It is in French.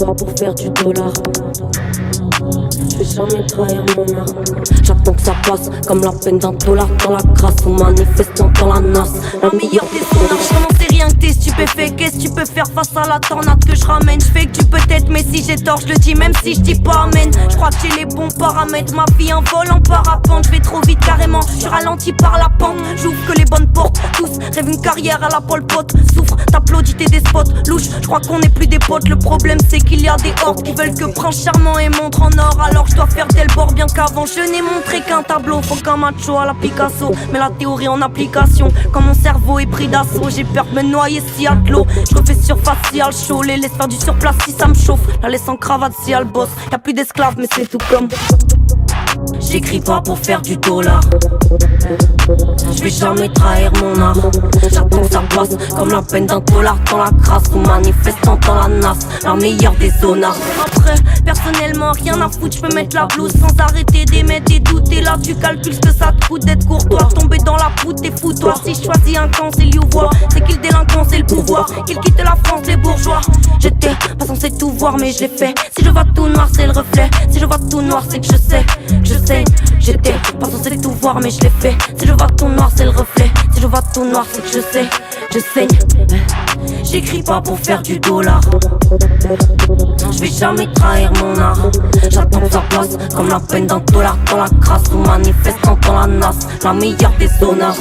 pas pour faire du dollar. Je vais jamais trahir mon art. J'attends que ça passe comme la peine d'un dollar dans la crasse ou manifestant dans la nasse. La meilleure des sonars. Je n'en sais rien que t'es stupéfait. Qu'est-ce que tu peux faire face à la tornade que je ramène? Je fais que tu peux être, mais si j'ai tort, je le dis même si je dis pas amen. Je crois que j'ai les bons paramètres. Ma vie en vol en parapente. Je vais trop vite carrément, je ralentis par la pente. J'ouvre que les bonnes portes. Tous rêvent une carrière à la Pol Pot. Souffre, t'applaudis, t'es des spots louches. Je crois qu'on est plus des potes. Le problème c'est qu'il y a des hordes qui veulent que Prince Charmant et montre en or. Alors je dois faire tel bord bien qu'avant je n'ai montré qu'un tableau. Faut qu'un macho à la Picasso, mais la théorie en application. Quand mon cerveau est pris d'assaut, j'ai peur de me noyer s'il y a de l'eau. Je refais surface si y'a le chaud, les laisse faire du surplace si ça me chauffe. La laisse en cravate si y'a le boss. Y'a plus d'esclaves mais c'est tout comme. J'écris pas pour faire du dollar. Je vais jamais trahir mon art. J'attends que ça passe comme la peine d'un dollar dans la crasse ou manifestant dans la nasse. La meilleure des zonards. Après, personnellement, rien à foutre. Je peux mettre la blouse sans arrêter d'émettre des doutes. Et là, tu calcules ce que ça te coûte d'être courtois. Tomber dans la poudre, t'es foutoir. Si je choisis un camp, c'est Liouvois. C'est qu'il délinquant, c'est le pouvoir. Qu'il quitte la France, les bourgeois. J'étais pas censé tout voir, mais je l'ai fait. Si je vois tout noir, c'est le reflet. Si je vois tout noir, c'est que je sais. J'étais pas censé tout voir mais je l'ai fait. Si je vois tout noir c'est le reflet. Si je vois tout noir c'est que je saigne. J'écris pas pour faire du dollar. Je vais jamais trahir mon art. J'attends que ça passe comme la peine d'un dollar dans la crasse ou manifestant dans la nasse. La meilleure des zonards.